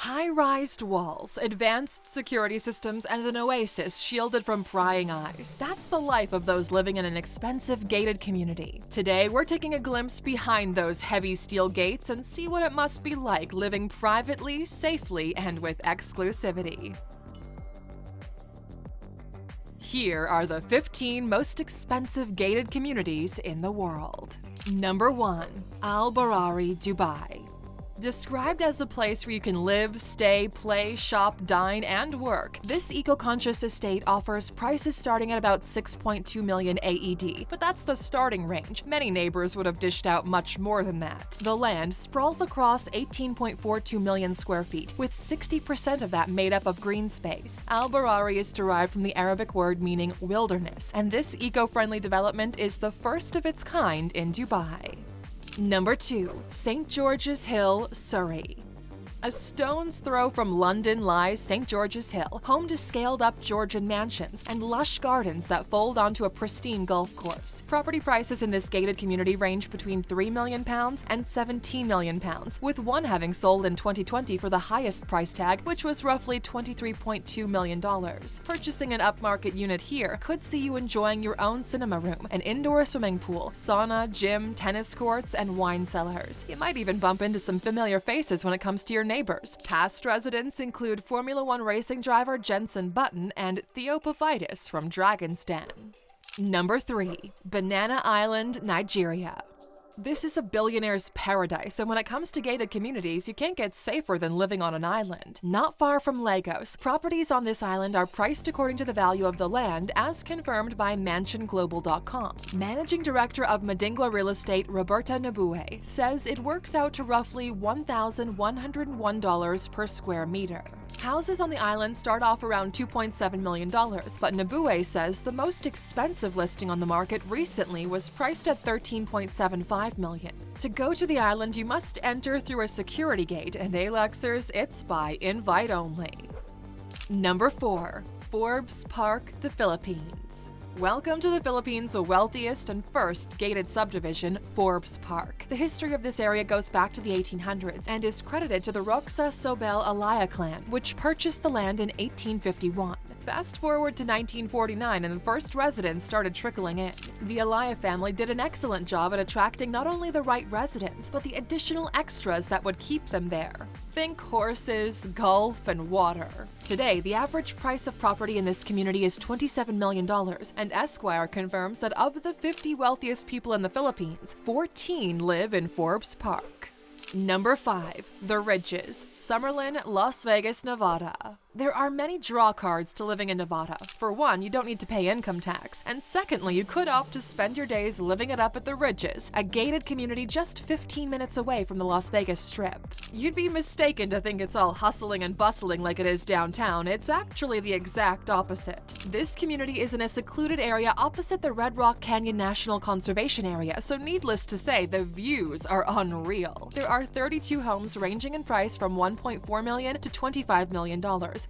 High-rised walls, advanced security systems, and an oasis shielded from prying eyes. That's the life of those living in an expensive gated community. Today, we're taking a glimpse behind those heavy steel gates and see what it must be like living privately, safely, and with exclusivity. Here are the 15 most expensive gated communities in the world. Number 1. Al Barari, Dubai. Described as a place where you can live, stay, play, shop, dine, and work, this eco-conscious estate offers prices starting at about 6.2 million AED, but that's the starting range. Many neighbors would have dished out much more than that. The land sprawls across 18.42 million square feet, with 60% of that made up of green space. Al Barari is derived from the Arabic word meaning wilderness, and this eco-friendly development is the first of its kind in Dubai. Number 2. St. George's Hill, Surrey. A stone's throw from London lies St. George's Hill, home to scaled-up Georgian mansions and lush gardens that fold onto a pristine golf course. Property prices in this gated community range between £3 million and £17 million, with one having sold in 2020 for the highest price tag, which was roughly $23.2 million. Purchasing an upmarket unit here could see you enjoying your own cinema room, an indoor swimming pool, sauna, gym, tennis courts, and wine cellars. You might even bump into some familiar faces when it comes to your neighbors. Past residents include Formula One racing driver Jenson Button and Theopophitis from Dragon's Den. Number 3. Banana Island, Nigeria. This is a billionaire's paradise, and when it comes to gated communities, you can't get safer than living on an island. Not far from Lagos, properties on this island are priced according to the value of the land, as confirmed by MansionGlobal.com. Managing Director of Madingla Real Estate, Roberta Nabue, says it works out to roughly $1,101 per square meter. Houses on the island start off around $2.7 million, but Nabue says the most expensive listing on the market recently was priced at $13.75 million. To go to the island, you must enter through a security gate, and Aluxers, it's by invite only. Number 4. Forbes Park, the Philippines. Welcome to the Philippines' wealthiest and first gated subdivision, Forbes Park. The history of this area goes back to the 1800s and is credited to the Roxa Sobel Alaya clan, which purchased the land in 1851. Fast forward to 1949 and the first residents started trickling in. The Alaya family did an excellent job at attracting not only the right residents, but the additional extras that would keep them there. Think horses, golf, and water. Today, the average price of property in this community is $27 million, and Esquire confirms that of the 50 wealthiest people in the Philippines, 14 live in Forbes Park. Number 5. The Ridges, Summerlin, Las Vegas, Nevada. There are many draw cards to living in Nevada. For one, you don't need to pay income tax, and secondly, you could opt to spend your days living it up at the Ridges, a gated community just 15 minutes away from the Las Vegas Strip. You'd be mistaken to think it's all hustling and bustling like it is downtown. It's actually the exact opposite. This community is in a secluded area opposite the Red Rock Canyon National Conservation Area, so needless to say, the views are unreal. There are 32 homes ranging in price from $1.4 million to $25 million,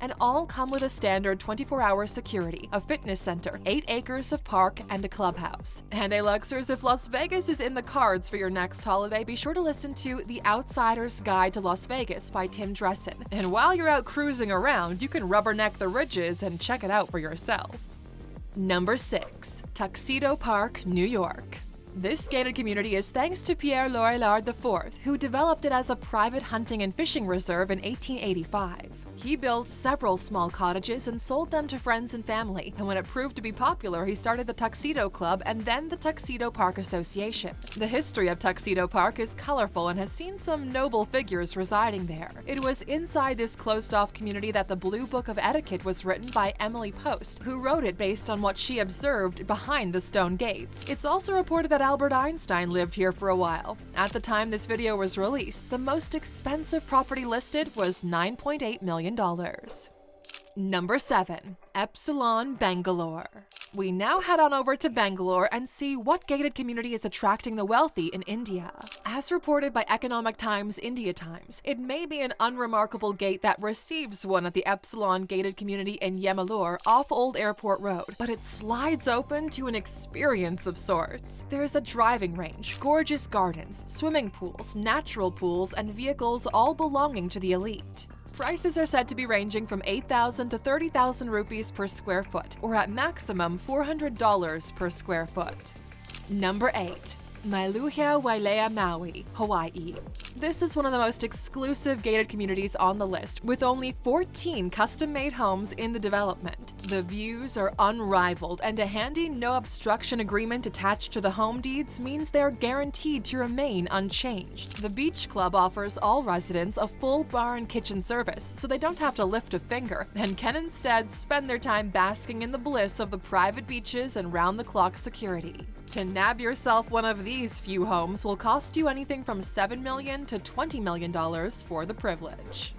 and all come with a standard 24-hour security, a fitness center, 8 acres of park, and a clubhouse. And Aluxers, if Las Vegas is in the cards for your next holiday, be sure to listen to The Outsider's Guide to Las Vegas by Tim Dressen. And while you're out cruising around, you can rubberneck the Ridges and check it out for yourself. Number 6. Tuxedo Park, New York. This gated community is thanks to Pierre Lorillard IV, who developed it as a private hunting and fishing reserve in 1885. He built several small cottages and sold them to friends and family, and when it proved to be popular, he started the Tuxedo Club and then the Tuxedo Park Association. The history of Tuxedo Park is colorful and has seen some noble figures residing there. It was inside this closed-off community that the Blue Book of Etiquette was written by Emily Post, who wrote it based on what she observed behind the stone gates. It's also reported that Albert Einstein lived here for a while. At the time this video was released, the most expensive property listed was $9.8 million. Number 7. Epsilon, Bangalore. We now head on over to Bangalore and see what gated community is attracting the wealthy in India. As reported by Economic Times India Times, it may be an unremarkable gate that receives one at the Epsilon gated community in Yemalur off Old Airport Road, but it slides open to an experience of sorts. There is a driving range, gorgeous gardens, swimming pools, natural pools, and vehicles all belonging to the elite. Prices are said to be ranging from 8,000 to 30,000 rupees per square foot, or at maximum $400 per square foot. Number 8. Maluhia, Wailea, Maui, Hawaii. This is one of the most exclusive gated communities on the list, with only 14 custom-made homes in the development. The views are unrivaled, and a handy no-obstruction agreement attached to the home deeds means they're guaranteed to remain unchanged. The beach club offers all residents a full bar and kitchen service, so they don't have to lift a finger, and can instead spend their time basking in the bliss of the private beaches and round-the-clock security. To nab yourself one of these few homes will cost you anything from $7 million to $20 million for the privilege.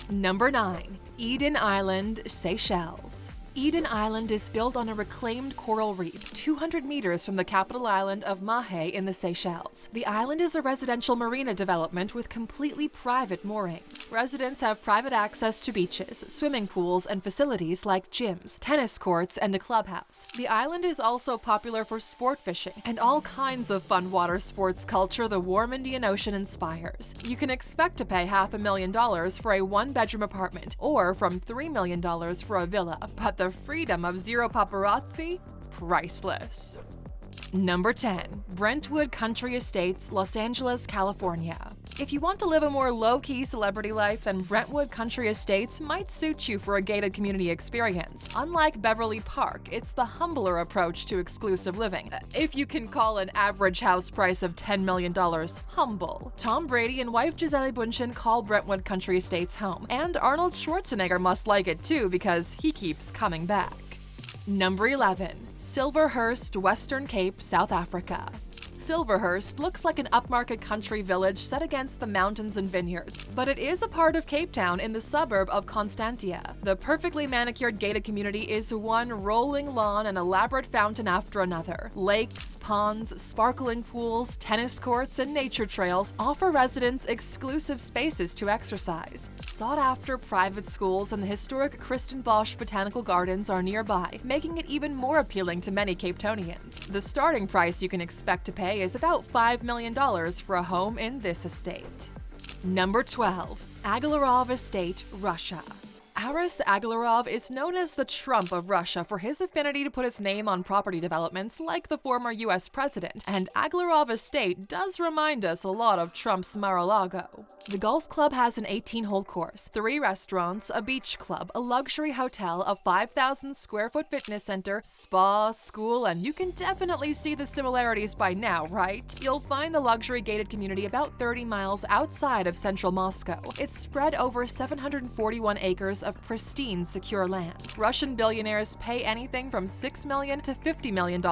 Number 9. Eden Island, Seychelles. Eden Island is built on a reclaimed coral reef 200 meters from the capital island of Maui in the Seychelles. The island is a residential marina development with completely private moorings. Residents have private access to beaches, swimming pools, and facilities like gyms, tennis courts, and a clubhouse. The island is also popular for sport fishing and all kinds of fun water sports culture the warm Indian Ocean inspires. You can expect to pay $500,000 for a one-bedroom apartment or from $3 million for a villa, but the freedom of zero paparazzi? Priceless. Number 10. Brentwood Country Estates, Los Angeles, California. If you want to live a more low-key celebrity life, then Brentwood Country Estates might suit you for a gated community experience. Unlike Beverly Park, it's the humbler approach to exclusive living, if you can call an average house price of $10 million humble. Tom Brady and wife Gisele Bündchen call Brentwood Country Estates home, and Arnold Schwarzenegger must like it too because he keeps coming back. Number 11. Silverhurst, Western Cape, South Africa. Silverhurst looks like an upmarket country village set against the mountains and vineyards, but it is a part of Cape Town in the suburb of Constantia. The perfectly manicured gated community is one rolling lawn and elaborate fountain after another. Lakes, ponds, sparkling pools, tennis courts, and nature trails offer residents exclusive spaces to exercise. Sought-after private schools and the historic Kristen Bosch Botanical Gardens are nearby, making it even more appealing to many Cape Townians. The starting price you can expect to pay is about $5 million for a home in this estate. Number 12. Agalarov Estate, Russia. Aris Agalarov is known as the Trump of Russia for his affinity to put his name on property developments like the former US president, and Agalarov Estate does remind us a lot of Trump's Mar-a-Lago. The golf club has an 18-hole course, 3 restaurants, a beach club, a luxury hotel, a 5,000 square foot fitness center, spa, school, and you can definitely see the similarities by now, right? You'll find the luxury gated community about 30 miles outside of central Moscow. It's spread over 741 acres of pristine, secure land. Russian billionaires pay anything from $6 million to $50 million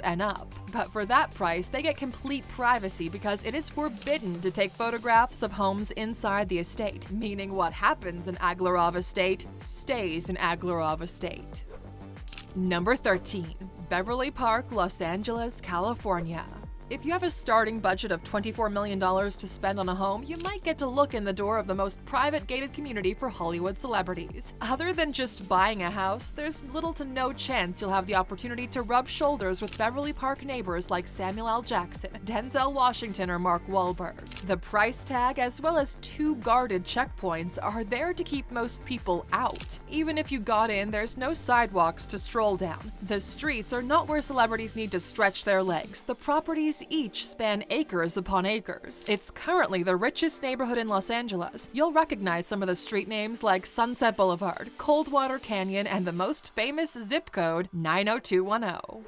and up. But for that price, they get complete privacy because it is forbidden to take photographs of homes inside the estate, meaning what happens in Agalarov Estate stays in Agalarov Estate. Number 13. Beverly Park, Los Angeles, California. If you have a starting budget of $24 million to spend on a home, you might get to look in the door of the most private gated community for Hollywood celebrities. Other than just buying a house, there's little to no chance you'll have the opportunity to rub shoulders with Beverly Park neighbors like Samuel L. Jackson, Denzel Washington, or Mark Wahlberg. The price tag, as well as 2 guarded checkpoints, are there to keep most people out. Even if you got in, there's no sidewalks to stroll down. The streets are not where celebrities need to stretch their legs. The properties each span acres upon acres. It's currently the richest neighborhood in Los Angeles. You'll recognize some of the street names like Sunset Boulevard, Coldwater Canyon, and the most famous zip code 90210.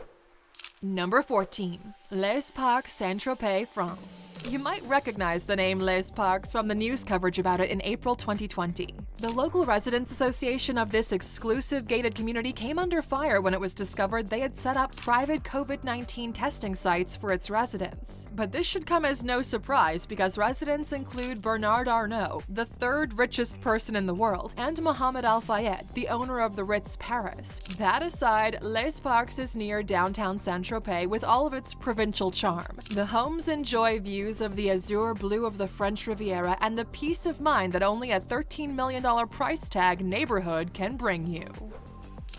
Number 14. Les Parcs, Saint-Tropez, France. You might recognize the name Les Parcs from the news coverage about it in April 2020. The local residents association of this exclusive gated community came under fire when it was discovered they had set up private COVID-19 testing sites for its residents. But this should come as no surprise because residents include Bernard Arnault, the 3rd richest person in the world, and Mohammed Al Fayed, the owner of the Ritz Paris. That aside, Les Parcs is near downtown Saint-Tropez with all of its provincial charm. The homes enjoy views of the azure blue of the French Riviera and the peace of mind that only a $13 million price tag neighborhood can bring you.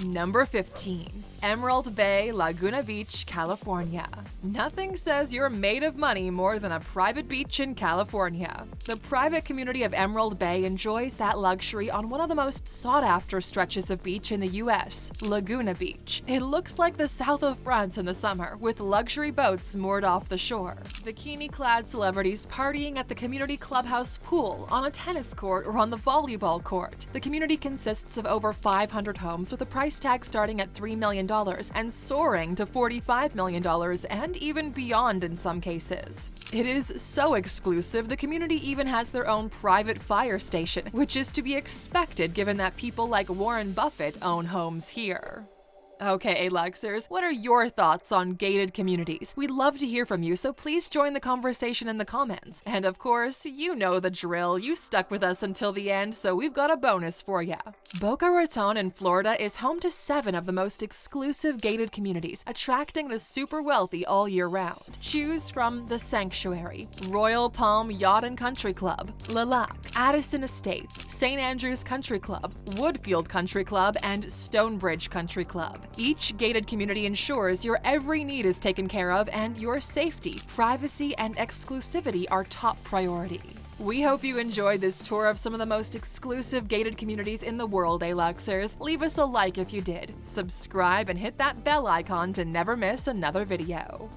Number 15. Emerald Bay, Laguna Beach, California. Nothing says you're made of money more than a private beach in California. The private community of Emerald Bay enjoys that luxury on one of the most sought-after stretches of beach in the U.S., Laguna Beach. It looks like the south of France in the summer, with luxury boats moored off the shore. Bikini-clad celebrities partying at the community clubhouse pool, on a tennis court, or on the volleyball court. The community consists of over 500 homes with a price tag starting at $3 million and soaring to $45 million and even beyond in some cases. It is so exclusive, the community even has their own private fire station, which is to be expected given that people like Warren Buffett own homes here. Okay, Aluxers, what are your thoughts on gated communities? We'd love to hear from you, so please join the conversation in the comments. And of course, you know the drill. You stuck with us until the end, so we've got a bonus for ya. Boca Raton in Florida is home to 7 of the most exclusive gated communities, attracting the super wealthy all year round. Choose from The Sanctuary, Royal Palm Yacht and Country Club, Lilac, Addison Estates, St. Andrews Country Club, Woodfield Country Club, and Stonebridge Country Club. Each gated community ensures your every need is taken care of and your safety, privacy, and exclusivity are top priority. We hope you enjoyed this tour of some of the most exclusive gated communities in the world, Aluxers. Leave us a like if you did, subscribe, and hit that bell icon to never miss another video.